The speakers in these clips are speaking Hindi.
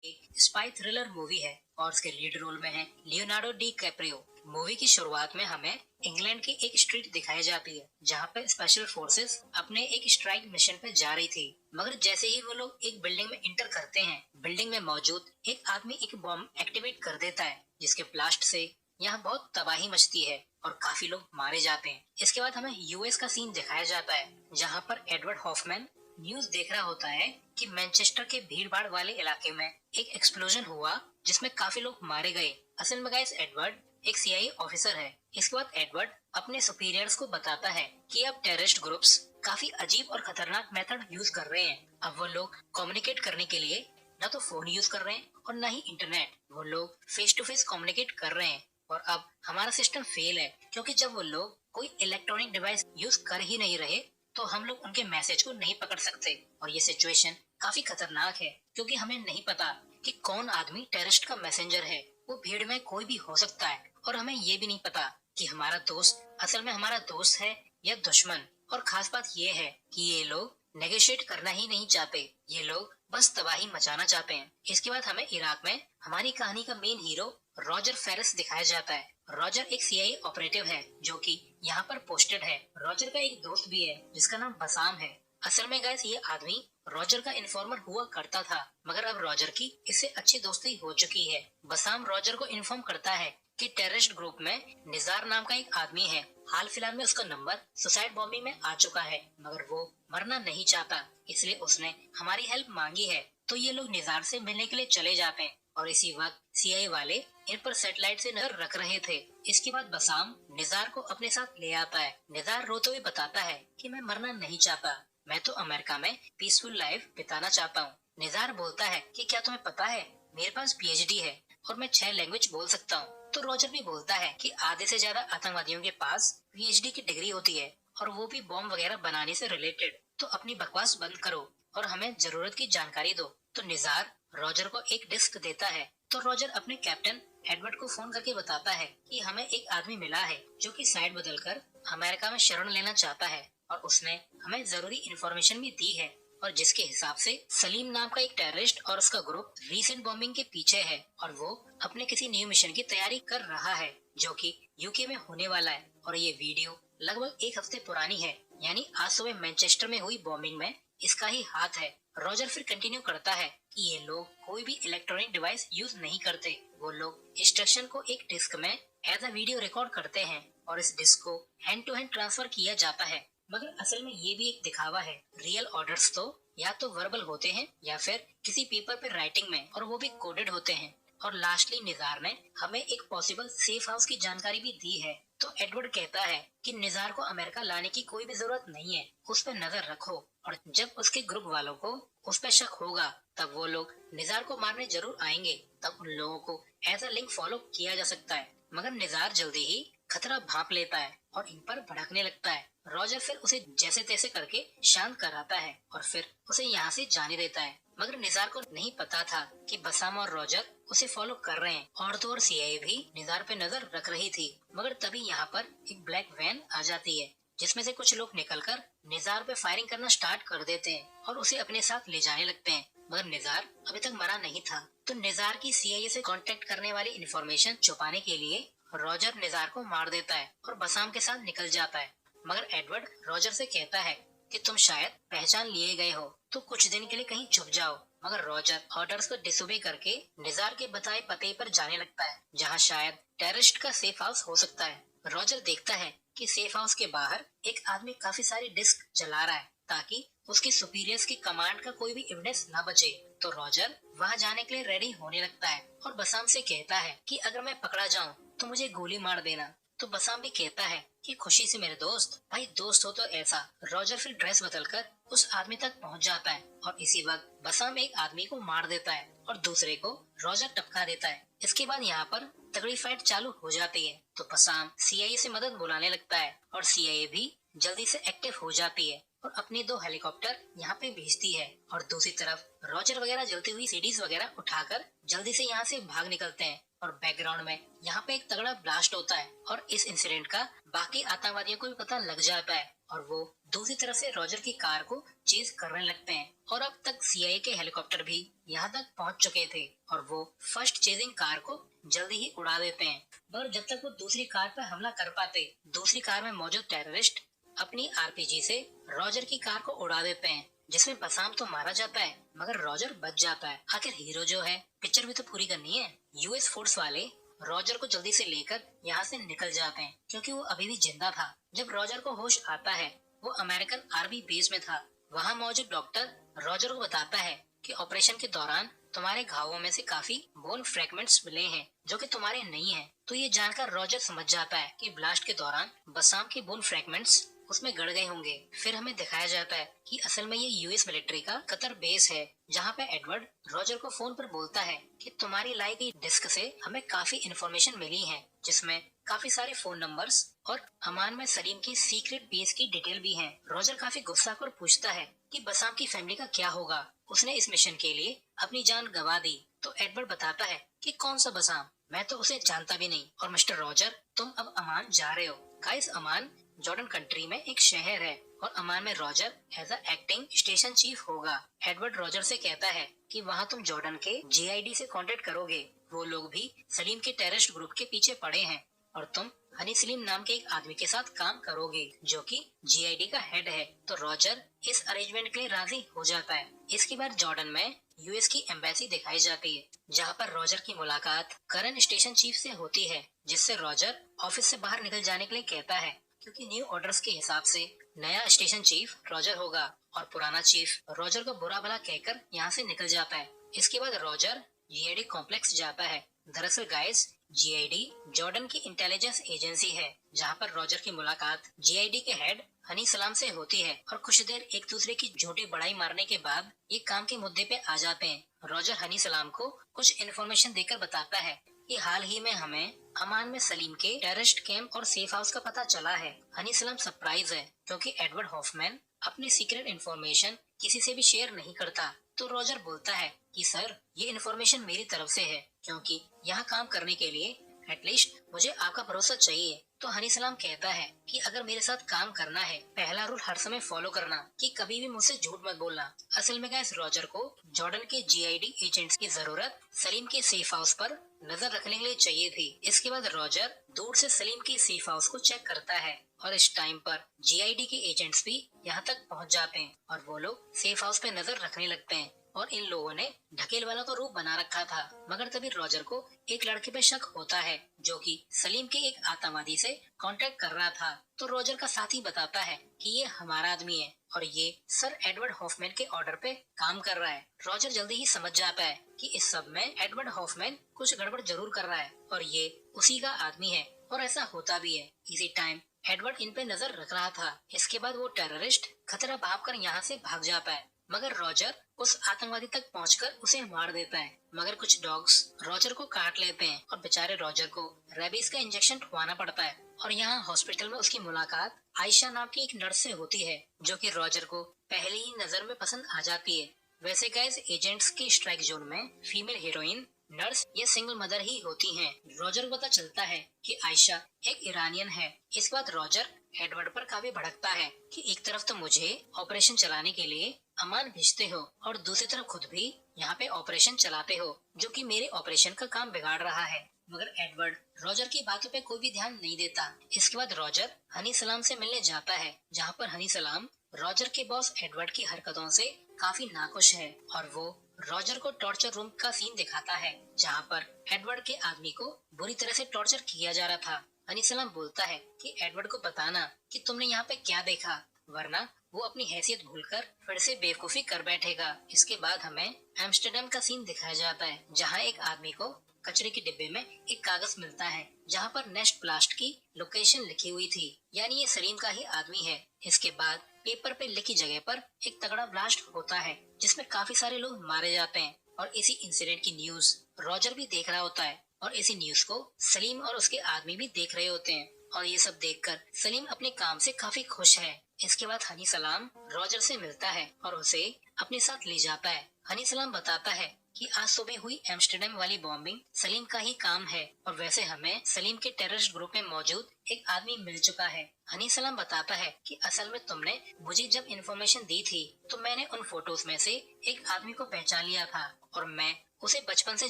एक स्पाई थ्रिलर मूवी है और उसके लीड रोल में है लियोनार्डो डी कैप्रियो। मूवी की शुरुआत में हमें इंग्लैंड की एक स्ट्रीट दिखाई जाती है जहाँ पे स्पेशल फोर्सेस अपने एक स्ट्राइक मिशन पे जा रही थी। मगर जैसे ही वो लोग एक बिल्डिंग में इंटर करते हैं, बिल्डिंग में मौजूद एक आदमी एक बॉम्ब एक्टिवेट कर देता है, जिसके ब्लास्ट से यहाँ बहुत तबाही मचती है और काफी लोग मारे जाते हैं। इसके बाद हमें यूएस का सीन दिखाया जाता है जहाँ पर एडवर्ड हॉफमैन न्यूज देख रहा होता है कि मैनचेस्टर के भीड़ भाड़ वाले इलाके में एक एक्सप्लोजन हुआ जिसमें काफी लोग मारे गए। असल में गाइस एडवर्ड एक सीआईए ऑफिसर है। इसके बाद एडवर्ड अपने सुपीरियर्स को बताता है कि अब टेररिस्ट ग्रुप्स काफी अजीब और खतरनाक मेथड यूज कर रहे हैं। अब वो लोग कम्युनिकेट करने के लिए न तो फोन यूज कर रहे हैं और न ही इंटरनेट, वो लोग फेस टू फेस कम्युनिकेट कर रहे हैं। और अब हमारा सिस्टम फेल है क्योंकि जब वो लोग कोई इलेक्ट्रॉनिक डिवाइस यूज कर ही नहीं रहे तो हम लोग उनके मैसेज को नहीं पकड़ सकते। और ये सिचुएशन काफी खतरनाक है क्योंकि हमें नहीं पता कि कौन आदमी टेररिस्ट का मैसेंजर है। वो भीड़ में कोई भी हो सकता है और हमें ये भी नहीं पता कि हमारा दोस्त असल में हमारा दोस्त है या दुश्मन। और खास बात ये है कि ये लोग नेगोशिएट करना ही नहीं चाहते, ये लोग बस तबाही मचाना चाहते हैं। इसके बाद हमें इराक में हमारी कहानी का मेन हीरो रॉजर फेरिस दिखाया जाता है। रॉजर एक सीआईए ऑपरेटिव है जो कि यहाँ पर पोस्टेड है। रॉजर का एक दोस्त भी है जिसका नाम बसाम है। असल में गाइस ये आदमी रॉजर का इन्फॉर्मर हुआ करता था, मगर अब रॉजर की इससे अच्छी दोस्ती हो चुकी है। बसाम रॉजर को इन्फॉर्म करता है कि टेररिस्ट ग्रुप में निजार नाम का एक आदमी है। हाल फिलहाल में उसका नंबर सुसाइड बॉम्बिंग में आ चुका है, मगर वो मरना नहीं चाहता, इसलिए उसने हमारी हेल्प मांगी है। तो ये लोग निजार से मिलने के लिए चले जाते हैं और इसी वक्त सीआईए वाले इन पर सैटेलाइट से नजर रख रहे थे। इसके बाद बसाम निजार को अपने साथ ले आता है। निजार रोते हुए बताता है कि मैं मरना नहीं चाहता, मैं तो अमेरिका में पीसफुल लाइफ बिताना चाहता हूँ। निजार बोलता है कि क्या तुम्हें पता है मेरे पास पीएचडी है और मैं 6 लैंग्वेज बोल सकता हूँ। तो रॉजर भी बोलता है कि आधे से ज्यादा आतंकवादियों के पास पीएचडी की डिग्री होती है और वो भी बॉम्ब वगैरह बनाने से रिलेटेड। तो अपनी बकवास बंद करो और हमें जरूरत की जानकारी दो। तो निजार रॉजर को एक डिस्क देता है। तो रॉजर अपने कैप्टन एडवर्ड को फोन करके बताता है कि हमें एक आदमी मिला है जो कि साइड बदलकर अमेरिका में शरण लेना चाहता है और उसने हमें जरूरी इन्फॉर्मेशन भी दी है और जिसके हिसाब से सलीम नाम का एक टेररिस्ट और उसका ग्रुप रीसेंट बॉम्बिंग के पीछे है और वो अपने किसी न्यू मिशन की तैयारी कर रहा है जो कि यूके में होने वाला है। और ये वीडियो लगभग 1 हफ्ते पुरानी है, यानी आज सुबह मैनचेस्टर में हुई बॉम्बिंग में इसका ही हाथ है। रॉजर फिर कंटिन्यू करता है कि ये लोग कोई भी इलेक्ट्रॉनिक डिवाइस यूज नहीं करते, वो लोग इंस्ट्रक्शन को एक डिस्क में एज अ वीडियो रिकॉर्ड करते हैं और इस डिस्क को हैंड टू हैंड ट्रांसफर किया जाता है। मगर असल में ये भी एक दिखावा है। रियल ऑर्डर्स तो या तो वर्बल होते हैं या फिर किसी पेपर पे राइटिंग में, और वो भी कोडेड होते हैं। और लास्टली निजार ने हमें एक पॉसिबल सेफ हाउस की जानकारी भी दी है। तो एडवर्ड कहता है कि निजार को अमेरिका लाने की कोई भी जरूरत नहीं है, उस पर नजर रखो और जब उसके ग्रुप वालों को उस पर शक होगा तब वो लोग निजार को मारने जरूर आएंगे, तब उन लोगों को एज अ लिंक फॉलो किया जा सकता है। मगर निजार जल्दी ही खतरा भांप लेता है और इन पर भड़कने लगता है। रॉजर फिर उसे जैसे तैसे करके शांत कराता है और फिर उसे यहाँ से जाने देता है। मगर निजार को नहीं पता था कि बसाम और रॉजर उसे फॉलो कर रहे हैं और तो और सीआईए भी निजार पे नजर रख रही थी। मगर तभी यहाँ पर एक ब्लैक वैन आ जाती है जिसमें से कुछ लोग निकलकर निजार पे फायरिंग करना स्टार्ट कर देते हैं और उसे अपने साथ ले जाने लगते हैं। मगर निजार अभी तक मरा नहीं था, तो निजार की सीआईए से कांटेक्ट करने वाली इन्फॉर्मेशन छुपाने के लिए रॉजर निजार को मार देता है और बसाम के साथ निकल जाता है। मगर एडवर्ड रॉजर से कहता है कि तुम शायद पहचान लिए गए हो तो कुछ दिन के लिए कहीं छुप जाओ। मगर रॉजर ऑर्डर्स को डिसोबे करके निजार के बताए पते पर जाने लगता है जहाँ शायद टेररिस्ट का सेफ हाउस हो सकता है। रॉजर देखता है कि सेफ हाउस के बाहर एक आदमी काफी सारी डिस्क जला रहा है ताकि उसके सुपीरियर्स की कमांड का कोई भी एविडेंस न बचे। तो रॉजर वहाँ जाने के लिए रेडी होने लगता है और बसाम से कहता है कि अगर मैं पकड़ा जाऊँ तो मुझे गोली मार देना। तो बसाम भी कहता है कि खुशी से मेरे दोस्त, भाई दोस्त हो तो ऐसा। रॉजर फिर ड्रेस बदलकर उस आदमी तक पहुंच जाता है और इसी वक्त बसाम एक आदमी को मार देता है और दूसरे को रॉजर टपका देता है। इसके बाद यहाँ पर तगड़ी फाइट चालू हो जाती है। तो बसाम सीआईए से मदद बुलाने लगता है और सीआईए भी जल्दी से एक्टिव हो जाती है। और अपने 2 हेलीकॉप्टर यहाँ पे भेजती है। और दूसरी तरफ रॉजर वगैरह जलती हुई सीडीज वगैरह उठाकर जल्दी से यहाँ से भाग निकलते हैं। और बैकग्राउंड में यहाँ पे एक तगड़ा ब्लास्ट होता है और इस इंसिडेंट का बाकी आतंकवादियों को भी पता लग जाता है और वो दूसरी तरफ से रॉजर की कार को चेज करने लगते हैं। और अब तक सीआईए के हेलीकॉप्टर भी यहाँ तक पहुँच चुके थे और वो फर्स्ट चेजिंग कार को जल्दी ही उड़ा देते हैं। और जब तक वो दूसरी कार पर हमला कर पाते, दूसरी कार में मौजूद टेररिस्ट अपनी आरपीजी से रॉजर की कार को उड़ा देते हैं, जिसमें बसाम तो मारा जाता है मगर रॉजर बच जाता है। आखिर हीरो जो है, पिक्चर भी तो पूरी करनी है। यूएस फोर्स वाले रॉजर को जल्दी से लेकर यहाँ से निकल जाते हैं क्योंकि वो अभी भी जिंदा था। जब रॉजर को होश आता है, वो अमेरिकन आर्मी बेस में था। वहाँ मौजूद डॉक्टर रॉजर को बताता है कि ऑपरेशन के दौरान तुम्हारे घावों में से काफी बोन फ्रैगमेंट्स मिले हैं जो कि तुम्हारे नहीं हैं। तो ये जानकर रॉजर समझ जाता है कि ब्लास्ट के दौरान बसाम के बोन फ्रैगमेंट्स उसमें गड़ गए होंगे। फिर हमें दिखाया जाता है कि असल में ये यूएस मिलिट्री का कतर बेस है, जहाँ पे एडवर्ड रॉजर को फोन पर बोलता है कि तुम्हारी लाई गई डिस्क से हमें काफी इंफॉर्मेशन मिली है, जिसमें काफी सारे फोन नंबर्स और अमान में सलीम की सीक्रेट बेस की डिटेल भी है। रॉजर काफी गुस्सा कर पूछता है कि बसाम की फैमिली का क्या होगा, उसने इस मिशन के लिए अपनी जान गंवा दी। तो एडवर्ड बताता है कि कौन सा बसाम, मैं तो उसे जानता भी नहीं। और मिस्टर रॉजर, तुम अब अमान जा रहे हो। गाइस, अमान जॉर्डन कंट्री में एक शहर है और अमान में Roger as a acting station chief होगा। एडवर्ड रॉजर से कहता है कि वहाँ तुम जॉर्डन के जीआईडी से कांटेक्ट करोगे। वो लोग भी सलीम के टेररिस्ट ग्रुप के पीछे पड़े हैं और तुम हनी सलीम नाम के एक आदमी के साथ काम करोगे जो कि जीआईडी का हेड है। तो रॉजर इस अरेंजमेंट के लिए राजी हो जाता है। इसके बाद जॉर्डन में यूएस की एम्बेसी दिखाई जाती है, जहाँ पर रॉजर की मुलाकात करंट स्टेशन चीफ से होती है, जिससे रॉजर ऑफिस से बाहर निकल जाने के लिए कहता है क्योंकि न्यू ऑर्डर्स के हिसाब से नया स्टेशन चीफ रॉजर होगा और पुराना चीफ रॉजर को बुरा भला कहकर यहाँ से निकल जाता है। इसके बाद रॉजर जीआईडी कॉम्प्लेक्स जाता है। दरअसल गाइस, जीआईडी जॉर्डन की इंटेलिजेंस एजेंसी है, जहाँ पर रॉजर की मुलाकात जीआईडी के हेड हनी सलाम से होती है और कुछ देर एक दूसरे की झूठी बड़ाई मारने के बाद ये काम के मुद्दे पे आ जाते हैं। रॉजर हनी सलाम को कुछ इन्फॉर्मेशन देकर बताता है कि हाल ही में हमें अमान में सलीम के टेररिस्ट कैंप और सेफ हाउस का पता चला है। हनी सलाम सरप्राइज है क्योंकि एडवर्ड हॉफमैन अपनी सीक्रेट इन्फॉर्मेशन किसी से भी शेयर नहीं करता। तो रॉजर बोलता है कि सर, ये इन्फॉर्मेशन मेरी तरफ से है क्योंकि यहाँ काम करने के लिए एटलीस्ट मुझे आपका भरोसा चाहिए। तो हनी सलाम कहता है कि अगर मेरे साथ काम करना है, पहला रूल हर समय फॉलो करना कि कभी भी मुझसे झूठ मत बोलना। असल में गाइस, रॉजर को जॉर्डन के जीआईडी एजेंट्स की जरूरत सलीम के सेफ हाउस पर नजर रखने के लिए चाहिए थी। इसके बाद रॉजर दूर से सलीम के सेफ हाउस को चेक करता है और इस टाइम पर जीआईडी के एजेंट्स भी यहाँ तक पहुँच जाते हैं और वो लोग सेफ हाउस पे नजर रखने लगते हैं। और इन लोगों ने ढकेल वाला तो रूप बना रखा था, मगर तभी रॉजर को एक लड़के पे शक होता है जो कि सलीम के एक आतंकवादी से कांटेक्ट कर रहा था। तो रॉजर का साथी बताता है कि ये हमारा आदमी है और ये सर एडवर्ड हॉफमैन के ऑर्डर पे काम कर रहा है। रॉजर जल्दी ही समझ जाता है कि इस सब में एडवर्ड हॉफमैन कुछ गड़बड़ जरूर कर रहा है और ये उसी का आदमी है और ऐसा होता भी है। इसी टाइम एडवर्ड इन पे नजर रख रहा था। इसके बाद वो टेररिस्ट खतरा भाप कर यहाँ से भाग जाता है, मगर रॉजर उस आतंकवादी तक पहुंचकर उसे मार देता है। मगर कुछ डॉग्स रॉजर को काट लेते हैं और बेचारे रॉजर को रेबीज का इंजेक्शन ठुआना पड़ता है। और यहाँ हॉस्पिटल में उसकी मुलाकात आयशा नाम की एक नर्स से होती है जो कि रॉजर को पहली ही नजर में पसंद आ जाती है। वैसे गाइस, एजेंट्स के स्ट्राइक जोन में फीमेल हीरोइन नर्स या सिंगल मदर ही होती हैं। रॉजर को पता चलता है कि आयशा एक ईरानियन है। इस बात रॉजर एडवर्ड पर काफी भड़कता है कि एक तरफ तो मुझे ऑपरेशन चलाने के लिए अमान भेजते हो और दूसरी तरफ खुद भी यहाँ पे ऑपरेशन चलाते हो जो कि मेरे ऑपरेशन का काम बिगाड़ रहा है। मगर एडवर्ड रॉजर की बातों पे कोई भी ध्यान नहीं देता। इसके बाद रॉजर हनी सलाम से मिलने जाता है, जहाँ पर हनी सलाम रॉजर के बॉस एडवर्ड की हरकतों से काफी नाखुश है और वो रॉजर को टॉर्चर रूम का सीन दिखाता है, जहाँ पर एडवर्ड के आदमी को बुरी तरह से टॉर्चर किया जा रहा था। हनी सलाम बोलता है कि एडवर्ड को बताना कि तुमने यहाँ पे क्या देखा, वरना वो अपनी हैसियत भूलकर फिर से बेवकूफी कर बैठेगा। इसके बाद हमें एम्स्टर्डम का सीन दिखाया जाता है, जहाँ एक आदमी को कचरे के डिब्बे में एक कागज मिलता है जहाँ पर नेस्ट ब्लास्ट की लोकेशन लिखी हुई थी, यानी ये सलीम का ही आदमी है। इसके बाद पेपर पे लिखी जगह पर एक तगड़ा ब्लास्ट होता है जिसमें काफी सारे लोग मारे जाते हैं और इसी इंसिडेंट की न्यूज रॉजर भी देख रहा होता है और इसी न्यूज को सलीम और उसके आदमी भी देख रहे होते हैं। और ये सब देखकर सलीम अपने काम से काफी खुश है। इसके बाद हनी सलाम रॉजर से मिलता है और उसे अपने साथ ले जाता है। हनी सलाम बताता है कि आज सुबह हुई एम्स्टर्डम वाली बॉम्बिंग सलीम का ही काम है और वैसे हमें सलीम के टेररिस्ट ग्रुप में मौजूद एक आदमी मिल चुका है। हनी सलाम बताता है कि असल में तुमने मुझे जब इन्फॉर्मेशन दी थी तो मैंने उन फोटोज में से एक आदमी को पहचान लिया था और मैं उसे बचपन से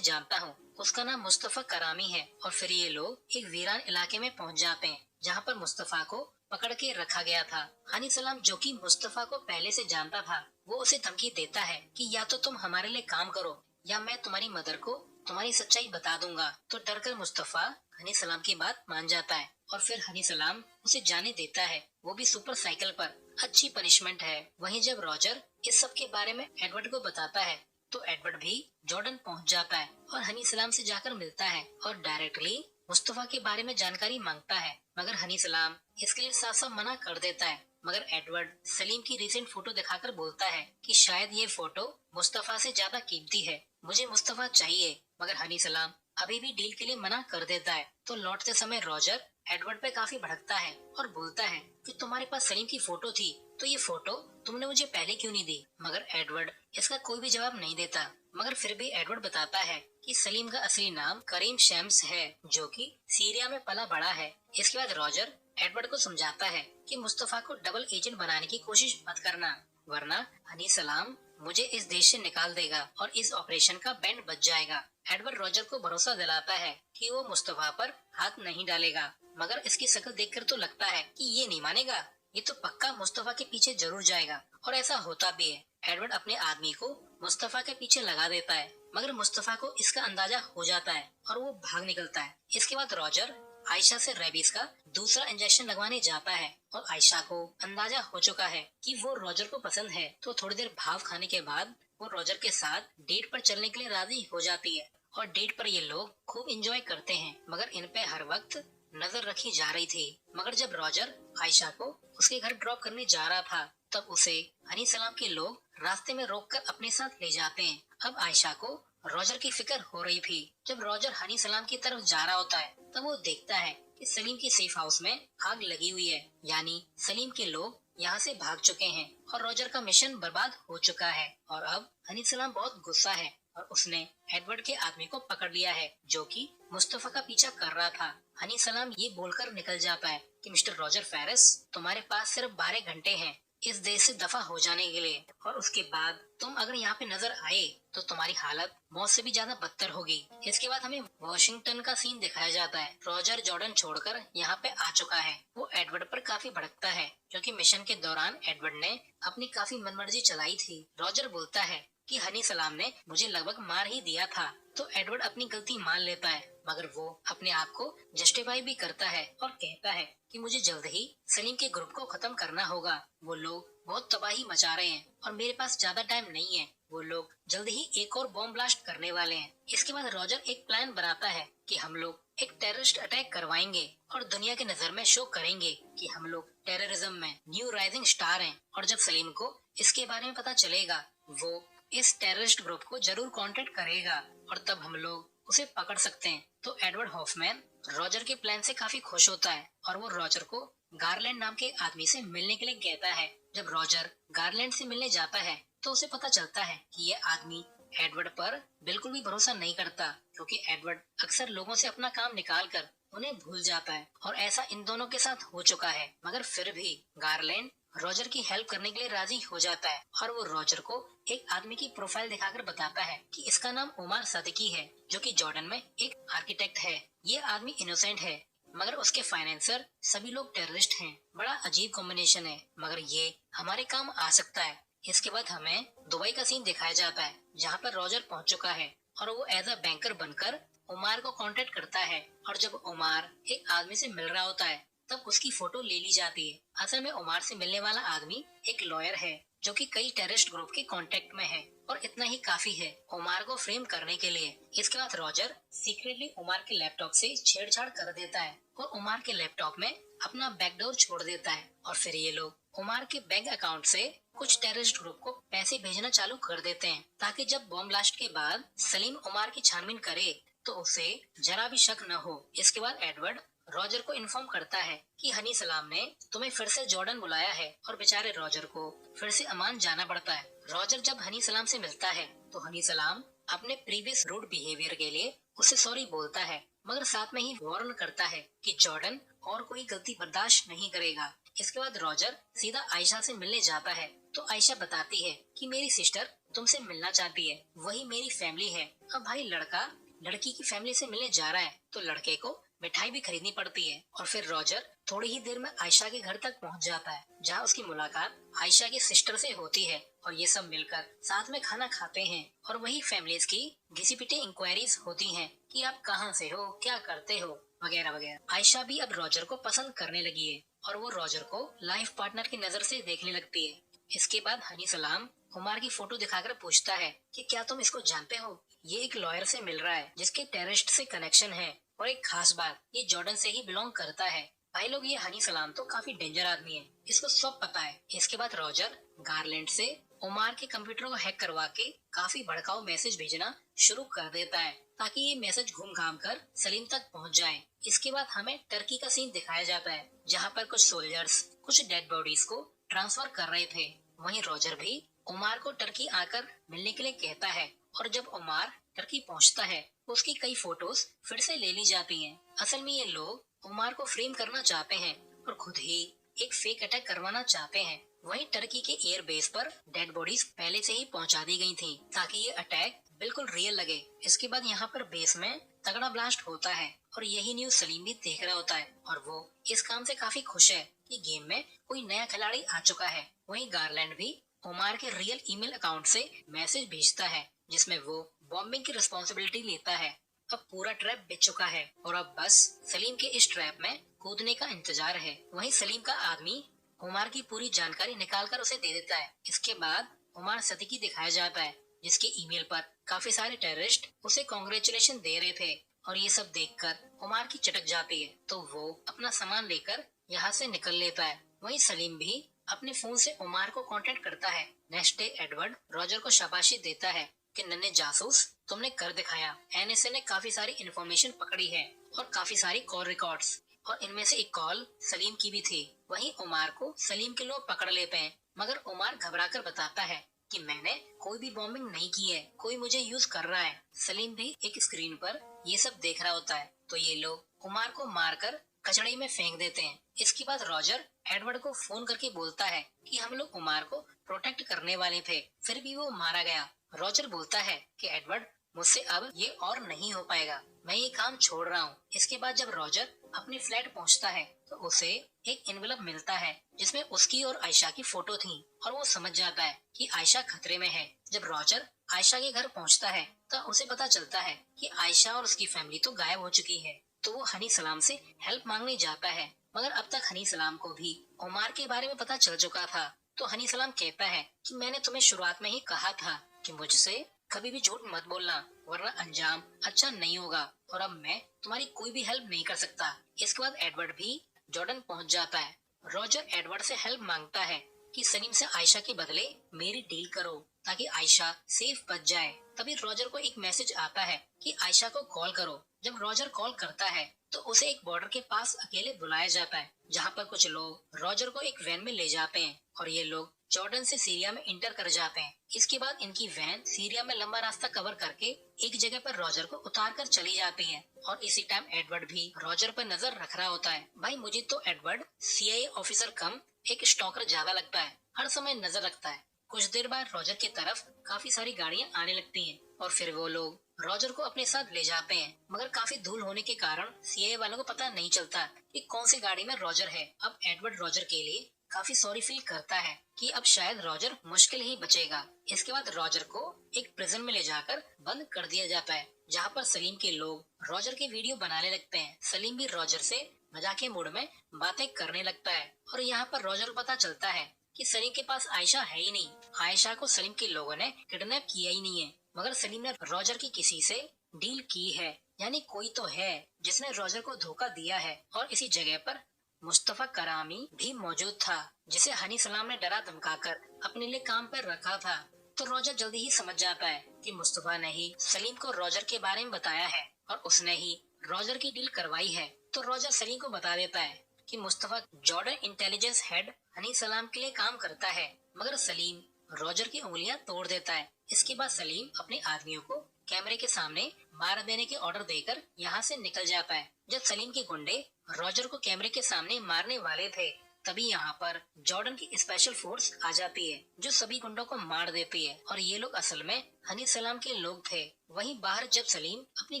जानता हूँ। उसका नाम मुस्तफा करामी है। और फिर ये लोग एक वीरान इलाके में पहुँच जाते हैं जहाँ पर मुस्तफा को पकड़ के रखा गया था। हनी सलाम जो कि मुस्तफा को पहले से जानता था, वो उसे धमकी देता है कि या तो तुम हमारे लिए काम करो या मैं तुम्हारी मदर को तुम्हारी सच्चाई बता दूंगा। तो डरकर मुस्तफा हनी सलाम की बात मान जाता है और फिर हनी सलाम उसे जाने देता है, वो भी सुपर साइकिल पर। अच्छी पनिशमेंट है। वहीं जब रॉजर इस सब के बारे में एडवर्ड को बताता है तो एडवर्ड भी जॉर्डन पहुंच जाता है और हनी सलाम से जाकर मिलता है और डायरेक्टली मुस्तफा के बारे में जानकारी मांगता है, मगर हनी सलाम इसके लिए साफ साफ मना कर देता है। मगर एडवर्ड सलीम की रिसेंट फोटो दिखाकर बोलता है कि शायद ये फोटो मुस्तफा से ज्यादा कीमती है, मुझे मुस्तफा चाहिए। मगर हनी सलाम अभी भी डील के लिए मना कर देता है। तो लौटते समय रॉजर एडवर्ड पे काफी भड़कता है और बोलता है कि तुम्हारे पास सलीम की फोटो थी तो ये फोटो तुमने मुझे पहले क्यों नहीं दी। मगर एडवर्ड इसका कोई भी जवाब नहीं देता। मगर फिर भी एडवर्ड बताता है कि सलीम का असली नाम करीम शम्स है जो कि सीरिया में पला बड़ा है। इसके बाद रॉजर एडवर्ड को समझाता है कि मुस्तफा को डबल एजेंट बनाने की कोशिश मत करना, वरना हनी सलाम मुझे इस देश से निकाल देगा और इस ऑपरेशन का बैंड बच जाएगा। एडवर्ड रॉजर को भरोसा दिलाता है कि वो मुस्तफा पर हाथ नहीं डालेगा, मगर इसकी शक्ल देखकर तो लगता है कि ये नहीं मानेगा, ये तो पक्का मुस्तफा के पीछे जरूर जाएगा। और ऐसा होता भी है। एडवर्ड अपने आदमी को मुस्तफा के पीछे लगा देता है, मगर मुस्तफा को इसका अंदाजा हो जाता है और वो भाग निकलता है। इसके बाद रॉजर आयशा से रेबीज का दूसरा इंजेक्शन लगवाने जाता है और आयशा को अंदाजा हो चुका है कि वो रॉजर को पसंद है। तो थोड़ी देर भाव खाने के बाद वो रॉजर के साथ डेट पर चलने के लिए राजी हो जाती है और डेट पर ये लोग खूब एंजॉय करते हैं, मगर इन पे हर वक्त नजर रखी जा रही थी। मगर जब रॉजर आयशा को उसके घर ड्रॉप करने जा रहा था तब उसे हनी सलाम के लोग रास्ते में रोककर अपने साथ ले जाते हैं। अब आयशा को रॉजर की फिक्र हो रही थी। जब रॉजर हनी सलाम की तरफ जा रहा होता है तब वो देखता है कि सलीम की सेफ हाउस में आग लगी हुई है, यानी सलीम के लोग यहाँ से भाग चुके हैं और रॉजर का मिशन बर्बाद हो चुका है। और अब हनी सलाम बहुत गुस्सा है और उसने एडवर्ड के आदमी को पकड़ लिया है जो कि मुस्तफा का पीछा कर रहा था। हनी सलाम ये बोलकर निकल जाता है कि मिस्टर रॉजर फेरिस, तुम्हारे पास सिर्फ 12 घंटे हैं इस देश से दफा हो जाने के लिए, और उसके बाद तुम अगर यहाँ पे नजर आए तो तुम्हारी हालत मौत से भी ज्यादा बदतर होगी। इसके बाद हमें वॉशिंगटन का सीन दिखाया जाता है। रॉजर जॉर्डन छोड़कर यहाँ पे आ चुका है। वो एडवर्ड पर काफी भड़कता है क्योंकि मिशन के दौरान एडवर्ड ने अपनी काफी मनमर्जी चलाई थी। रॉजर बोलता है कि हनी सलाम ने मुझे लगभग मार ही दिया था। तो एडवर्ड अपनी गलती मान लेता है, मगर वो अपने आप को जस्टिफाई भी करता है और कहता है कि मुझे जल्द ही सलीम के ग्रुप को खत्म करना होगा। वो लोग बहुत तबाही मचा रहे हैं और मेरे पास ज्यादा टाइम नहीं है। वो लोग जल्द ही एक और बॉम्ब ब्लास्ट करने वाले हैं। इसके बाद रॉजर एक प्लान बनाता है कि हम लोग एक टेररिस्ट अटैक करवाएंगे और दुनिया की नजर में शो करेंगे कि हम लोग टेररिज्म में न्यू राइजिंग स्टार हैं। और जब सलीम को इसके बारे में पता चलेगा वो इस टेररिस्ट ग्रुप को जरूर कांटेक्ट करेगा और तब हम लोग उसे पकड़ सकते हैं। तो एडवर्ड हॉफमैन रॉजर के प्लान से काफी खुश होता है और वो रॉजर को गारलैंड नाम के आदमी से मिलने के लिए कहता है। जब रॉजर गारलैंड से मिलने जाता है तो उसे पता चलता है कि ये आदमी एडवर्ड पर बिल्कुल भी भरोसा नहीं करता, क्योंकि एडवर्ड अक्सर लोगों से अपना काम निकाल कर उन्हें भूल जाता है और ऐसा इन दोनों के साथ हो चुका है। मगर फिर भी गारलैंड रॉजर की हेल्प करने के लिए राजी हो जाता है और वो रॉजर को एक आदमी की प्रोफाइल दिखाकर बताता है कि इसका नाम उमर सदकी है जो कि जॉर्डन में एक आर्किटेक्ट है। ये आदमी इनोसेंट है मगर उसके फाइनेंसर सभी लोग टेररिस्ट हैं। बड़ा अजीब कॉम्बिनेशन है, मगर ये हमारे काम आ सकता है। इसके बाद हमें दुबई का सीन दिखाया जाता है जहाँ पर रॉजर पहुँच चुका है और वो एज अ बैंकर बनकर उमर को कांटेक्ट करता है। और जब उमर एक आदमी से मिल रहा होता है तब उसकी फोटो ले ली जाती है। असल में उमर से मिलने वाला आदमी एक लॉयर है जो कि कई टेररिस्ट ग्रुप के कांटेक्ट में है और इतना ही काफी है उमर को फ्रेम करने के लिए। इसके बाद रॉजर सीक्रेटली उमर के लैपटॉप से छेड़छाड़ कर देता है और उमर के लैपटॉप में अपना बैकडोर छोड़ देता है और फिर ये लोग उमर के बैंक अकाउंट से कुछ टेररिस्ट ग्रुप को पैसे भेजना चालू कर देते हैं ताकि जब बॉम्ब ब्लास्ट के बाद सलीम उमर की छानबीन करे तो उसे जरा भी शक न हो। इसके बाद एडवर्ड रॉजर को इन्फॉर्म करता है कि हनी सलाम ने तुम्हें फिर से जॉर्डन बुलाया है और बेचारे रॉजर को फिर से अमान जाना पड़ता है। रॉजर जब हनी सलाम से मिलता है तो हनी सलाम अपने प्रीवियस रूड बिहेवियर के लिए उसे सॉरी बोलता है, मगर साथ में ही वार्न करता है कि जॉर्डन और कोई गलती बर्दाश्त नहीं करेगा। इसके बाद रॉजर सीधा आयशा से मिलने जाता है तो आयशा बताती है कि मेरी सिस्टर तुमसे मिलना चाहती है, वही मेरी फैमिली है। अब भाई लड़का लड़की की फैमिली से मिलने जा रहा है तो लड़के को मिठाई भी खरीदनी पड़ती है। और फिर रॉजर थोड़ी ही देर में आयशा के घर तक पहुंच जाता है, जहां उसकी मुलाकात आयशा की सिस्टर से होती है और ये सब मिलकर साथ में खाना खाते हैं। और वही फैमिलीज की घिसी पिटी इंक्वायरीज होती हैं कि आप कहां से हो, क्या करते हो, वगैरह वगैरह। आयशा भी अब रॉजर को पसंद करने लगी है और वो रॉजर को लाइफ पार्टनर की नजर से देखने लगती है। इसके बाद हनी सलाम उमर की फोटो दिखाकर पूछता है कि क्या तुम इसको जानते हो? ये एक लॉयर से मिल रहा है जिसके टेररिस्ट से कनेक्शन है, और एक खास बात, ये जॉर्डन से ही बिलोंग करता है। भाई लोग, ये हनी सलाम तो काफी डेंजर आदमी है, इसको सब पता है। इसके बाद रॉजर गारलैंड से उमर के कंप्यूटर को हैक करवा के काफी भड़काऊ मैसेज भेजना शुरू कर देता है ताकि ये मैसेज घूम घाम कर सलीम तक पहुंच जाए। इसके बाद हमें टर्की का सीन दिखाया जाता है जहां पर कुछ सोल्जर्स कुछ डेड बॉडीज को ट्रांसफर कर रहे थे। वहीं रॉजर भी उमर को टर्की आकर मिलने के लिए कहता है और जब उमर टर्की पहुंचता है तो उसकी कई फोटोज फिर से ले ली जाती हैं। असल में ये लोग उमर को फ्रेम करना चाहते हैं और खुद ही एक फेक अटैक करवाना चाहते हैं। वहीं टर्की के एयर बेस पर डेड बॉडीज पहले से ही पहुंचा दी गई थी ताकि ये अटैक बिल्कुल रियल लगे। इसके बाद यहाँ पर बेस में तगड़ा ब्लास्ट होता है और यही न्यूज सलीम भी देख रहा होता है और वो इस काम से काफी खुश है कि गेम में कोई नया खिलाड़ी आ चुका है। वहीं गारलैंड भी उमर के रियल ईमेल अकाउंट से मैसेज भेजता है जिसमें वो बॉम्बिंग की रिस्पॉन्सिबिलिटी लेता है। अब पूरा ट्रैप बिछ चुका है और अब बस सलीम के इस ट्रैप में कूदने का इंतजार है। वहीं सलीम का आदमी उमर की पूरी जानकारी निकाल कर उसे दे देता है। इसके बाद उमर सदीकी दिखाया जाता है जिसके ईमेल पर काफी सारे टेररिस्ट उसे कॉन्ग्रेचुलेशन दे रहे थे और ये सब देखकर उमर की चटक जाती है तो वो अपना सामान लेकर यहाँ से निकल लेता है। वहीं सलीम भी अपने फोन से उमर को कांटेक्ट करता है। नेक्स्ट डे एडवर्ड रॉजर को शाबाशी देता है कि नन्हे जासूस, तुमने कर दिखाया। एनएसए ने काफी सारी इंफॉर्मेशन पकड़ी है और काफी सारी कॉल रिकॉर्ड्स, और इनमें से एक कॉल सलीम की भी थी। वहीं उमर को सलीम के लोग पकड़ लेते हैं मगर उमर घबराकर बताता है कि मैंने कोई भी बॉम्बिंग नहीं की है, कोई मुझे यूज कर रहा है। सलीम भी एक स्क्रीन पर ये सब देख रहा होता है तो ये लोग उमर को मारकर कचड़े में फेंक देते हैं। इसके बाद रॉजर एडवर्ड को फोन करके बोलता है कि हम लोग उमर को प्रोटेक्ट करने वाले थे, फिर भी वो मारा गया। रॉजर बोलता है कि एडवर्ड, मुझसे अब ये और नहीं हो पाएगा, मैं ये काम छोड़ रहा हूँ। इसके बाद जब रॉजर अपने फ्लैट पहुँचता है तो उसे एक एनवेलप मिलता है जिसमें उसकी और आयशा की फोटो थी और वो समझ जाता है कि आयशा खतरे में है। जब रॉजर आयशा के घर पहुँचता है तो उसे पता चलता है कि आयशा और उसकी फैमिली तो गायब हो चुकी है। तो वो हनी सलाम से हेल्प मांगने जाता है मगर अब तक हनी सलाम को भी उमर के बारे में पता चल चुका था। तो हनी सलाम कहता है कि मैंने तुम्हें शुरुआत में ही कहा था कि मुझसे कभी भी झूठ मत बोलना वरना अंजाम अच्छा नहीं होगा, और अब मैं तुम्हारी कोई भी हेल्प नहीं कर सकता। इसके बाद एडवर्ड भी जॉर्डन पहुंच जाता है। रॉजर एडवर्ड से हेल्प मांगता है कि सलीम से आयशा के बदले मेरी डील करो ताकि आयशा सेफ बच जाए। तभी रॉजर को एक मैसेज आता है कि आयशा को कॉल करो। जब रॉजर कॉल करता है तो उसे एक बॉर्डर के पास अकेले बुलाया जाता है जहाँ पर कुछ लोग रॉजर को एक वैन में ले जाते हैं और ये लोग जॉर्डन से सीरिया में इंटर कर जाते हैं। इसके बाद इनकी वैन सीरिया में लंबा रास्ता कवर करके एक जगह पर रॉजर को उतार कर चली जाती है और इसी टाइम एडवर्ड भी रॉजर पर नजर रख रहा होता है। भाई मुझे तो एडवर्ड सीआईए ऑफिसर कम एक स्टॉकर ज्यादा लगता है, हर समय नजर रखता है। कुछ देर बाद रॉजर की तरफ काफी सारी गाड़ियां आने लगती हैं और फिर वो लोग रॉजर को अपने साथ ले जाते हैं मगर काफी धूल होने के कारण सीआईए वालों को पता नहीं चलता कि कौन सी गाड़ी में रॉजर है। अब एडवर्ड रॉजर के लिए काफी सॉरी फील करता है कि अब शायद रॉजर मुश्किल ही बचेगा। इसके बाद रॉजर को एक प्रिजन में ले जाकर बंद कर दिया जाता है जहाँ पर सलीम के लोग रॉजर के वीडियो बनाने लगते हैं। सलीम भी रॉजर से मजाकिया मूड में बातें करने लगता है और यहाँ पर रॉजर को पता चलता है कि सलीम के पास आयशा है ही नहीं। आयशा को सलीम के लोगों ने किडनैप किया ही नहीं है मगर सलीम ने रॉजर की किसी से डील की है, यानी कोई तो है जिसने रॉजर को धोखा दिया है। और इसी जगह पर मुस्तफा करामी भी मौजूद था जिसे हनी सलाम ने डरा धमकाकर अपने लिए काम पर रखा था। तो रॉजर जल्दी ही समझ जाता है कि मुस्तफा ने ही सलीम को रॉजर के बारे में बताया है और उसने ही रॉजर की डील करवाई है, तो रॉजर सलीम को बता देता है कि Mustafa Jordan intelligence head Honey सलाम के लिए काम करता है, मगर सलीम रॉजर की उंगलियां तोड़ देता है। इसके बाद सलीम अपने आदमियों को कैमरे के सामने मार देने के ऑर्डर देकर यहाँ से निकल जाता है। जब सलीम के गुंडे रॉजर को कैमरे के सामने मारने वाले थे, तभी यहाँ पर जॉर्डन की स्पेशल फोर्स आ जाती है, जो सभी गुंडों को मार देती है, और ये लोग असल में हनी सलाम के लोग थे। वहीं बाहर जब सलीम अपनी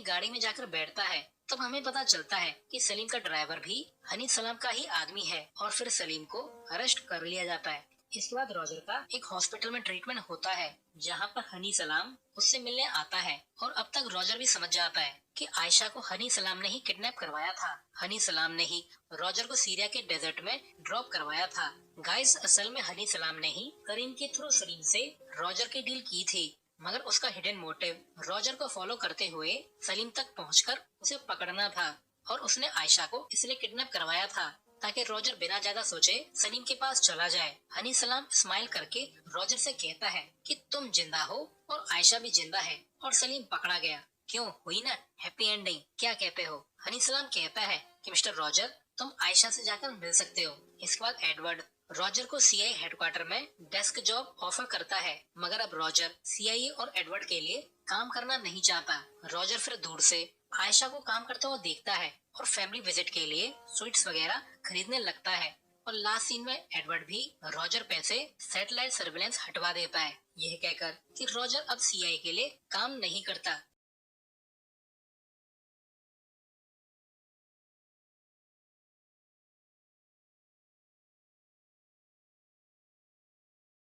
गाड़ी में जाकर बैठता है, तब हमें पता चलता है कि सलीम का ड्राइवर भी हनी सलाम का ही आदमी है, और फिर सलीम को अरेस्ट कर लिया जाता है। इसके बाद रॉजर का एक हॉस्पिटल में ट्रीटमेंट होता है, जहाँ पर हनी सलाम उससे मिलने आता है, और अब तक रॉजर भी समझ जाता है कि आयशा को हनी सलाम ने ही किडनैप करवाया था। हनी सलाम ने ही रॉजर को सीरिया के डेजर्ट में ड्रॉप करवाया था। गाइस, असल में हनी सलाम ने ही करीम के थ्रू सलीम से रॉजर की डील की थी, मगर उसका हिडन मोटिव रॉजर को फॉलो करते हुए सलीम तक पहुंचकर उसे पकड़ना था, और उसने आयशा को इसलिए किडनैप करवाया था ताकि रॉजर बिना ज्यादा सोचे सलीम के पास चला जाए। हनी सलाम स्माइल करके रॉजर से कहता है कि तुम जिंदा हो और आयशा भी जिंदा है, और सलीम पकड़ा गया। क्यों, हुई ना हैप्पी एंडिंग, क्या कहते हो? हनी सलाम कहता है कि मिस्टर रॉजर, तुम आयशा से जाकर मिल सकते हो। इसके बाद एडवर्ड रॉजर को सीआईए हेडक्वार्टर में डेस्क जॉब ऑफर करता है, मगर अब रॉजर सीआईए और एडवर्ड के लिए काम करना नहीं चाहता। रॉजर फिर दूर से आयशा को काम करते हुए देखता है और फैमिली विजिट के लिए स्वीट्स वगैरह खरीदने लगता है। और लास्ट सीन में एडवर्ड भी रॉजर पे से सैटेलाइट सर्विलेंस हटवा देता है, यह कहकर कि रॉजर अब सीआईए के लिए काम नहीं करता।